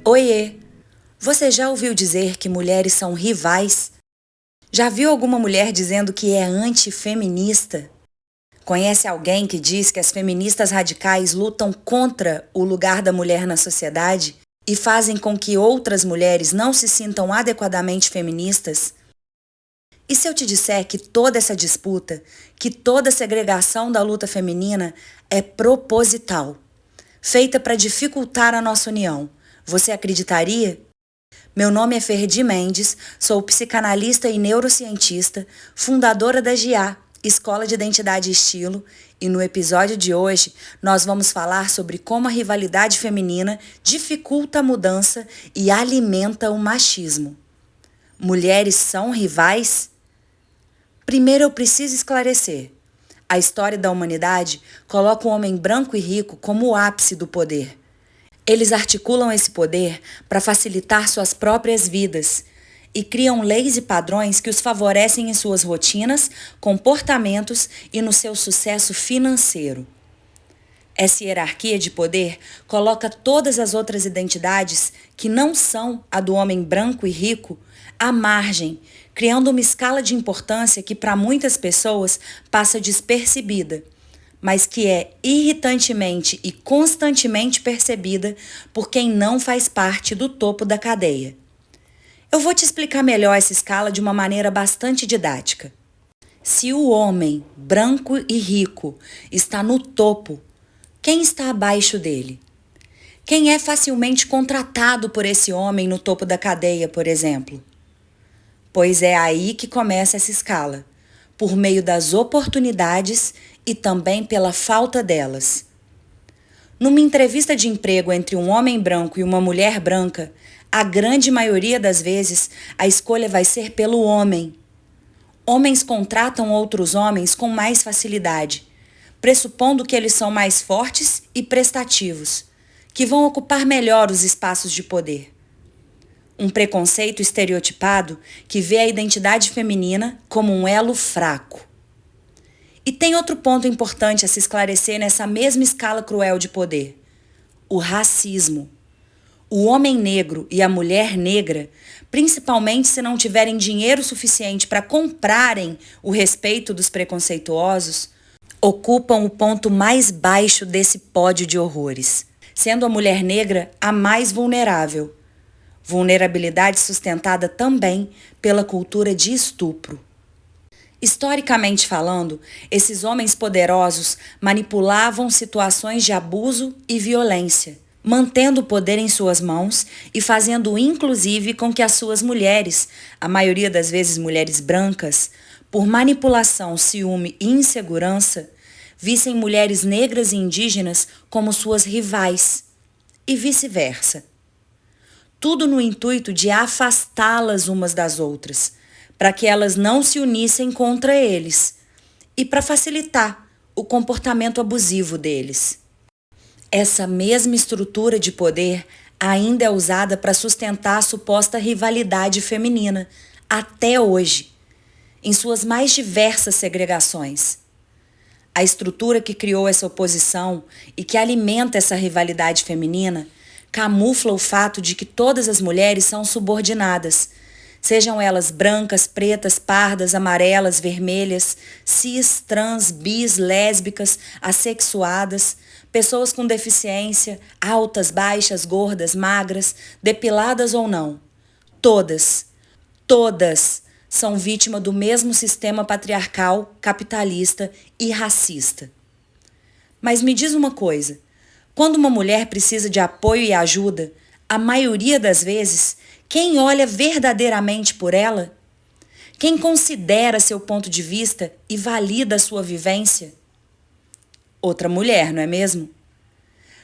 Oiê! Você já ouviu dizer que mulheres são rivais? Já viu alguma mulher dizendo que é antifeminista? Conhece alguém que diz que as feministas radicais lutam contra o lugar da mulher na sociedade e fazem com que outras mulheres não se sintam adequadamente feministas? E se eu te disser que toda essa disputa, que toda segregação da luta feminina é proposital, feita para dificultar a nossa união, você acreditaria? Meu nome é Ferdi Mendes, sou psicanalista e neurocientista, fundadora da GIA, Escola de Identidade e Estilo, e no episódio de hoje nós vamos falar sobre como a rivalidade feminina dificulta a mudança e alimenta o machismo. Mulheres são rivais? Primeiro eu preciso esclarecer. A história da humanidade coloca o homem branco e rico como o ápice do poder. Eles articulam esse poder para facilitar suas próprias vidas e criam leis e padrões que os favorecem em suas rotinas, comportamentos e no seu sucesso financeiro. Essa hierarquia de poder coloca todas as outras identidades, que não são a do homem branco e rico, à margem, criando uma escala de importância que para muitas pessoas passa despercebida, mas que é irritantemente e constantemente percebida por quem não faz parte do topo da cadeia. Eu vou te explicar melhor essa escala de uma maneira bastante didática. Se o homem branco e rico está no topo, quem está abaixo dele? Quem é facilmente contratado por esse homem no topo da cadeia, por exemplo? Pois é aí que começa essa escala, por meio das oportunidades e também pela falta delas. Numa entrevista de emprego entre um homem branco e uma mulher branca, a grande maioria das vezes a escolha vai ser pelo homem. Homens contratam outros homens com mais facilidade, pressupondo que eles são mais fortes e prestativos, que vão ocupar melhor os espaços de poder. Um preconceito estereotipado que vê a identidade feminina como um elo fraco. E tem outro ponto importante a se esclarecer nessa mesma escala cruel de poder: o racismo. O homem negro e a mulher negra, principalmente se não tiverem dinheiro suficiente para comprarem o respeito dos preconceituosos, ocupam o ponto mais baixo desse pódio de horrores, sendo a mulher negra a mais vulnerável. Vulnerabilidade sustentada também pela cultura de estupro. Historicamente falando, esses homens poderosos manipulavam situações de abuso e violência, mantendo o poder em suas mãos e fazendo inclusive com que as suas mulheres, a maioria das vezes mulheres brancas, por manipulação, ciúme e insegurança, vissem mulheres negras e indígenas como suas rivais, e vice-versa. Tudo no intuito de afastá-las umas das outras, para que elas não se unissem contra eles e para facilitar o comportamento abusivo deles. Essa mesma estrutura de poder ainda é usada para sustentar a suposta rivalidade feminina, até hoje, em suas mais diversas segregações. A estrutura que criou essa oposição e que alimenta essa rivalidade feminina camufla o fato de que todas as mulheres são subordinadas, sejam elas brancas, pretas, pardas, amarelas, vermelhas, cis, trans, bis, lésbicas, assexuadas, pessoas com deficiência, altas, baixas, gordas, magras, depiladas ou não. Todas são vítima do mesmo sistema patriarcal, capitalista e racista. Mas me diz uma coisa: quando uma mulher precisa de apoio e ajuda, a maioria das vezes, quem olha verdadeiramente por ela? Quem considera seu ponto de vista e valida a sua vivência? Outra mulher, não é mesmo?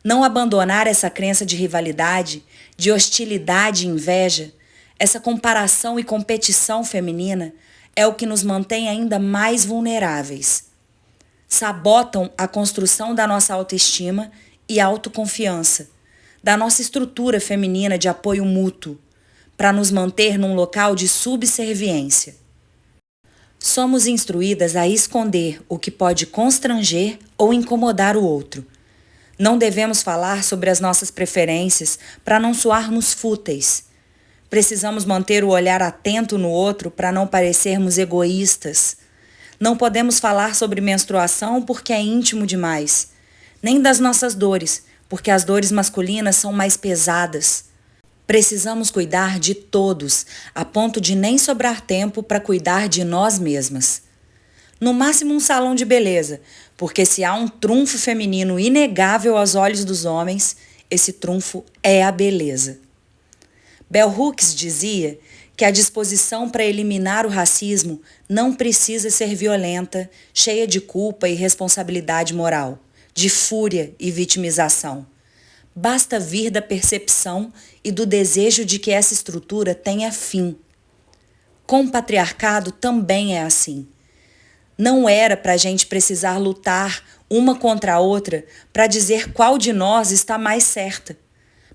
Não abandonar essa crença de rivalidade, de hostilidade e inveja, essa comparação e competição feminina, é o que nos mantém ainda mais vulneráveis. Sabotam a construção da nossa autoestima e autoconfiança, da nossa estrutura feminina de apoio mútuo, para nos manter num local de subserviência. Somos instruídas a esconder o que pode constranger ou incomodar o outro. Não devemos falar sobre as nossas preferências para não soarmos fúteis. Precisamos manter o olhar atento no outro para não parecermos egoístas. Não podemos falar sobre menstruação porque é íntimo demais, nem das nossas dores, porque as dores masculinas são mais pesadas. Precisamos cuidar de todos, a ponto de nem sobrar tempo para cuidar de nós mesmas. No máximo um salão de beleza, porque se há um trunfo feminino inegável aos olhos dos homens, esse trunfo é a beleza. Bell Hooks dizia que a disposição para eliminar o racismo não precisa ser violenta, cheia de culpa e responsabilidade moral, de fúria e vitimização. Basta vir da percepção e do desejo de que essa estrutura tenha fim. Com o patriarcado também é assim. Não era para a gente precisar lutar uma contra a outra para dizer qual de nós está mais certa.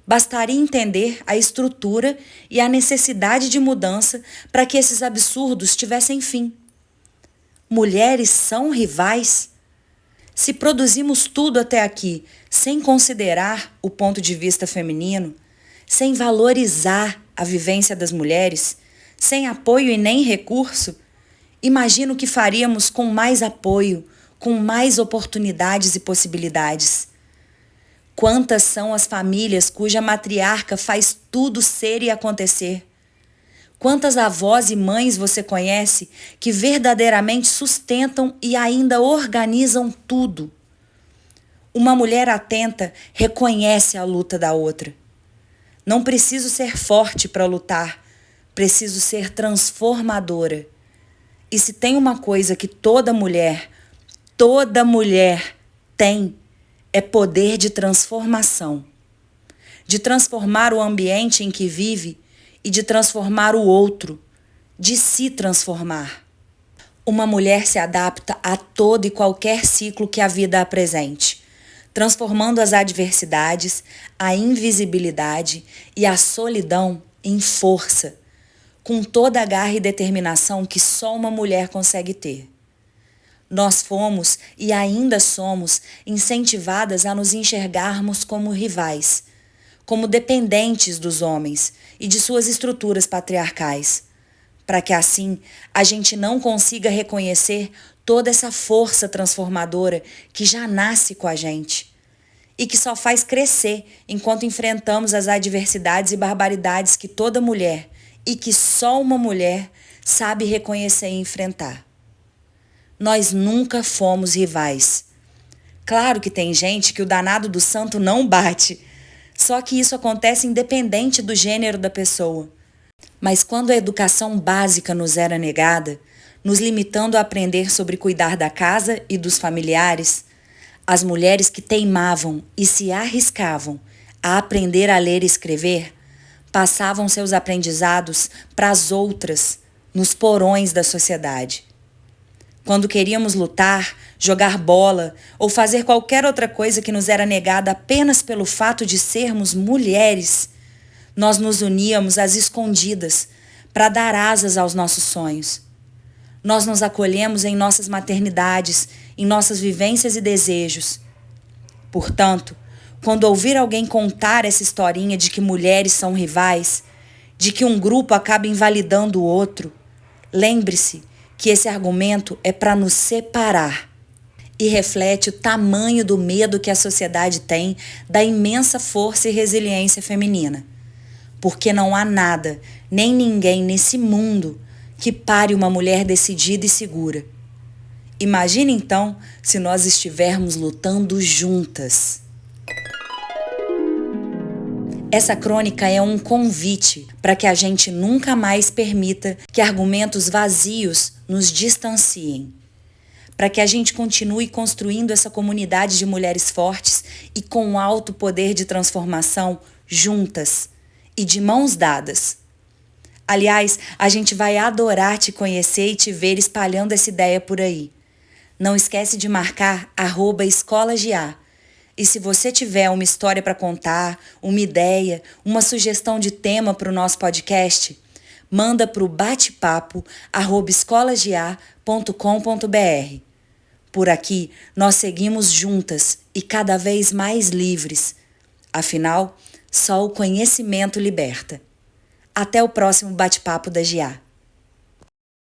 Bastaria entender a estrutura e a necessidade de mudança para que esses absurdos tivessem fim. Mulheres são rivais? Se produzimos tudo até aqui sem considerar o ponto de vista feminino, sem valorizar a vivência das mulheres, sem apoio e nem recurso, imagino o que faríamos com mais apoio, com mais oportunidades e possibilidades. Quantas são as famílias cuja matriarca faz tudo ser e acontecer? Quantas avós e mães você conhece que verdadeiramente sustentam e ainda organizam tudo? Uma mulher atenta reconhece a luta da outra. Não preciso ser forte para lutar, preciso ser transformadora. E se tem uma coisa que toda mulher tem, é poder de transformação. De transformar o ambiente em que vive e de transformar o outro, de se transformar. Uma mulher se adapta a todo e qualquer ciclo que a vida apresente, transformando as adversidades, a invisibilidade e a solidão em força, com toda a garra e determinação que só uma mulher consegue ter. Nós fomos e ainda somos incentivadas a nos enxergarmos como rivais, como dependentes dos homens e de suas estruturas patriarcais, para que assim a gente não consiga reconhecer toda essa força transformadora que já nasce com a gente e que só faz crescer enquanto enfrentamos as adversidades e barbaridades que toda mulher e que só uma mulher sabe reconhecer e enfrentar. Nós nunca fomos rivais. Claro que tem gente que o danado do santo não bate, só que isso acontece independente do gênero da pessoa. Mas quando a educação básica nos era negada, nos limitando a aprender sobre cuidar da casa e dos familiares, as mulheres que teimavam e se arriscavam a aprender a ler e escrever passavam seus aprendizados para as outras, nos porões da sociedade. Quando queríamos lutar, jogar bola ou fazer qualquer outra coisa que nos era negada apenas pelo fato de sermos mulheres, nós nos uníamos às escondidas para dar asas aos nossos sonhos. Nós nos acolhemos em nossas maternidades, em nossas vivências e desejos. Portanto, quando ouvir alguém contar essa historinha de que mulheres são rivais, de que um grupo acaba invalidando o outro, lembre-se que esse argumento é para nos separar e reflete o tamanho do medo que a sociedade tem da imensa força e resiliência feminina. Porque não há nada, nem ninguém nesse mundo que pare uma mulher decidida e segura. Imagine então se nós estivermos lutando juntas. Essa crônica é um convite para que a gente nunca mais permita que argumentos vazios nos distanciem. Para que a gente continue construindo essa comunidade de mulheres fortes e com alto poder de transformação juntas e de mãos dadas. Aliás, a gente vai adorar te conhecer e te ver espalhando essa ideia por aí. Não esquece de marcar @escolagA. E se você tiver uma história para contar, uma ideia, uma sugestão de tema para o nosso podcast, manda para o batepapo@escolagA.com.br. Por aqui, nós seguimos juntas e cada vez mais livres. Afinal, só o conhecimento liberta. Até o próximo bate-papo da GIA.